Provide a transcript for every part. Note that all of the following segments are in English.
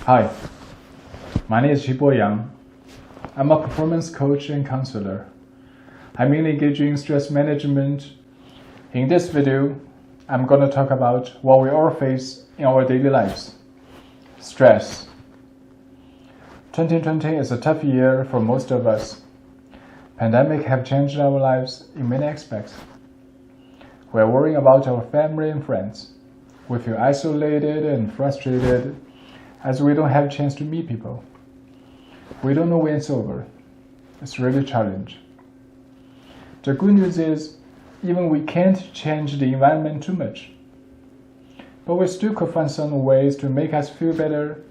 Hi, my name is Shibo Yang. I'm a performance coach and counselor. I'm mainly engaging in stress management. In this video, I'm going to talk about what we all face in our daily lives. Stress. 2020 is a tough year for most of us. Pandemic have changed our lives in many aspects. We are worrying about our family and friends. We feel isolated and frustrated as we don't have a chance to meet people. We don't know when it's over. It's really a challenge. The good news is, even we can't change the environment too much, but we still could find some ways to make us feel better,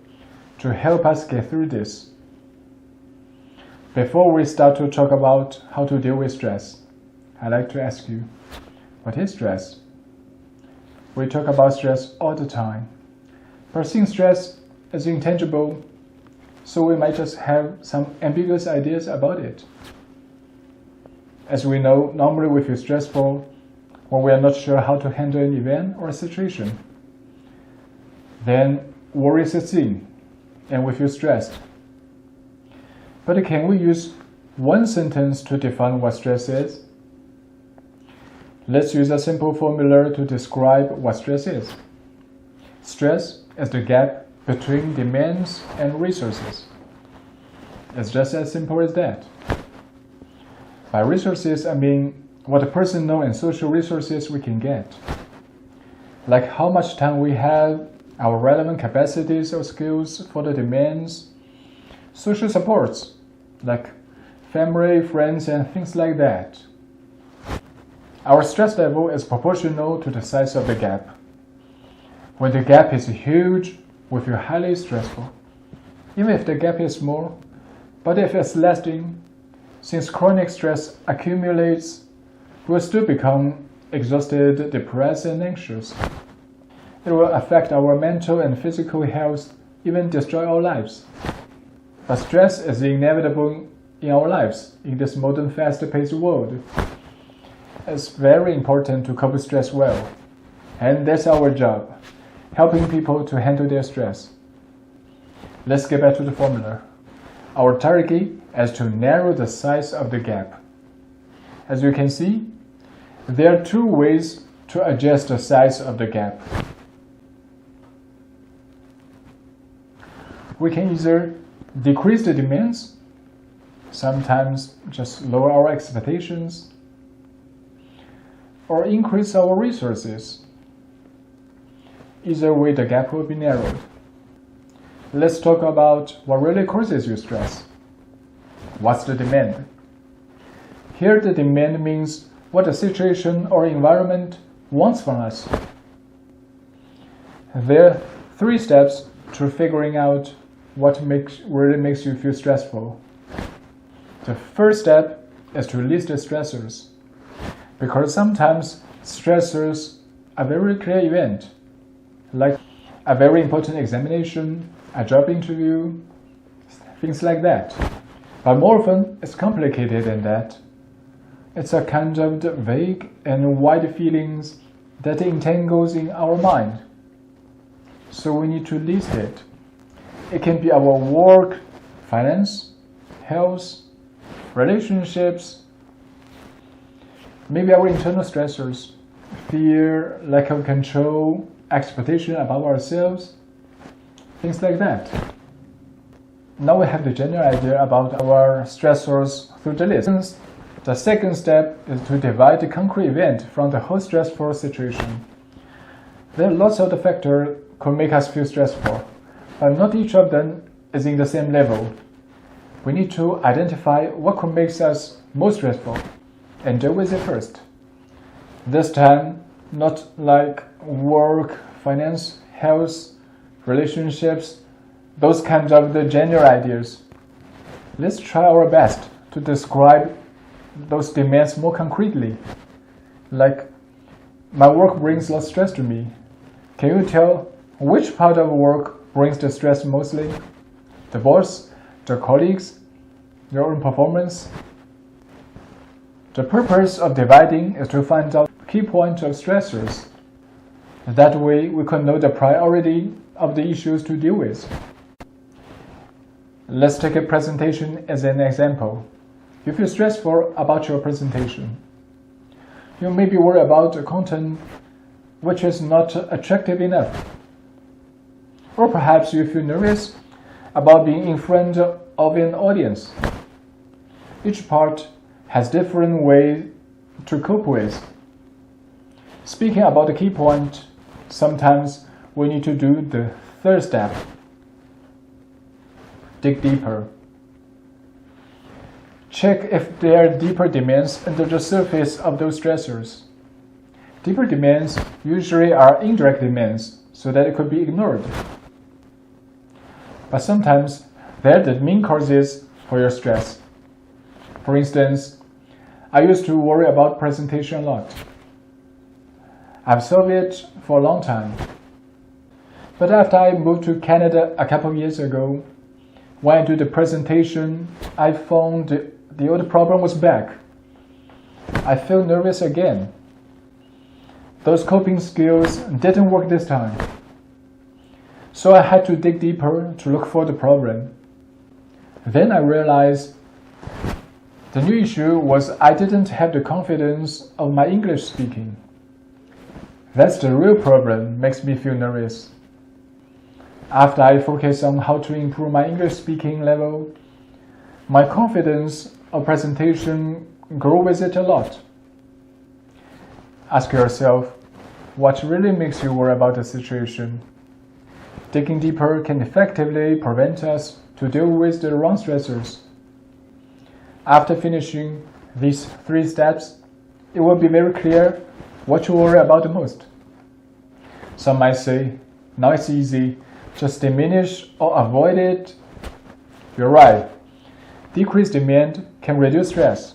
to help us get through this. Before we start to talk about how to deal with stress, I'd like to ask you, what is stress? We talk about stress all the time, but seeing stress as intangible, so we might just have some ambiguous ideas about it. As we know, normally we feel stressful when we are not sure how to handle an event or a situation. Then worry sets in, and we feel stressed. But can we use one sentence to define what stress is? Let's use a simple formula to describe what stress is. Stress is the gap between demands and resources. It's just as simple as that. By resources, I mean what personal and social resources we can get, like how much time we have, our relevant capacities or skills for the demands, social supports, like family, friends, and things like that. Our stress level is proportional to the size of the gap. When the gap is huge, we feel highly stressful, even if the gap is small. But if it's lasting, since chronic stress accumulates, we'll still become exhausted, depressed, and anxious. It will affect our mental and physical health, even destroy our lives. But stress is inevitable in our lives in this modern, fast-paced world. It's very important to cope with stress well, and that's our job, helping people to handle their stress. Let's get back to the formula. Our target is to narrow the size of the gap. As you can see, there are two ways to adjust the size of the gap. We can either decrease the demands, sometimes just lower our expectations, or increase our resources. Either way, the gap will be narrowed. Let's talk about what really causes you stress. What's the demand? Here, the demand means what the situation or environment wants from us. There are 3 steps to figuring out what really makes you feel stressful. The first step is to list the stressors, because sometimes stressors are very clear event, like a very important examination, a job interview, things like that. But more often, it's complicated than that. It's a kind of vague and wide feelings that entangles in our mind. So we need to list it. It can be our work, finance, health, relationships, maybe our internal stressors, fear, lack of control, expectation about ourselves, things like that. Now we have the general idea about our stressors through the list. The second step is to divide the concrete event from the whole stressful situation. There are lots of the factors could make us feel stressful, but not each of them is in the same level. We need to identify what could make us most stressful and deal with it first. This time, not like work, finance, health, relationships, those kinds of the general ideas. Let's try our best to describe those demands more concretely. Like, my work brings a lot of stress to me. Can you tell which part of work brings the stress mostly? The boss, the colleagues, your own performance? The purpose of dividing is to find out key points of stressors. That way we can know the priority of the issues to deal with. Let's take a presentation as an example. You feel stressful about your presentation. You may be worried about the content which is not attractive enough. Or perhaps you feel nervous about being in front of an audience. Each part has different ways to cope with. Speaking about the key point, sometimes we need to do the third step. Dig deeper. Check if there are deeper demands under the surface of those stressors. Deeper demands usually are indirect demands, so that it could be ignored. But sometimes they're the main causes for your stress. For instance, I used to worry about presentation a lot. I've solved it for a long time. But after I moved to Canada a couple of years ago, when I do the presentation, I found the old problem was back. I feel nervous again. Those coping skills didn't work this time. So I had to dig deeper to look for the problem. Then I realized the new issue was I didn't have the confidence of my English speaking. That's the real problem, makes me feel nervous. After I focus on how to improve my English speaking level, my confidence of presentation grew with it a lot. Ask yourself, what really makes you worry about the situation? Digging deeper can effectively prevent us to deal with the wrong stressors. After finishing these 3 steps, it will be very clear what you worry about the most. Some might say, now it's easy, just diminish or avoid it. You're right. Decreased demand can reduce stress.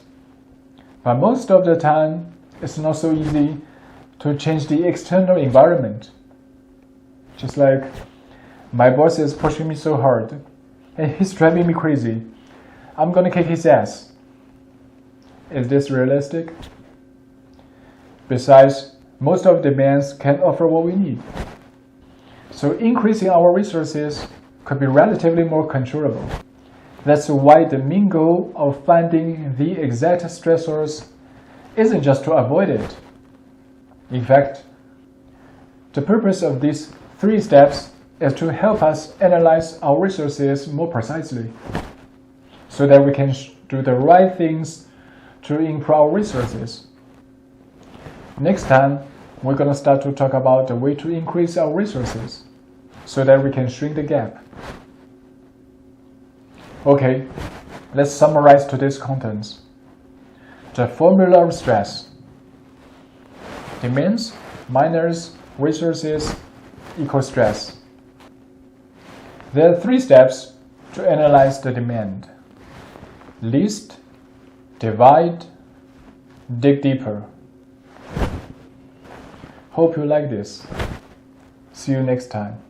But most of the time, it's not so easy to change the external environment. Just like, my boss is pushing me so hard, and he's driving me crazy. I'm gonna kick his ass. Is this realistic? Besides, most of the demands can't offer what we need. So increasing our resources could be relatively more controllable. That's why the main goal of finding the exact stressors isn't just to avoid it. In fact, the purpose of these 3 steps is to help us analyze our resources more precisely, so that we can do the right things to improve our resources. Next time, we're going to start to talk about the way to increase our resources, so that we can shrink the gap. Okay, let's summarize today's contents. The formula of stress. Demands minus resources equals stress. There are 3 steps to analyze the demand. List, divide, dig deeper. Hope you like this. See you next time.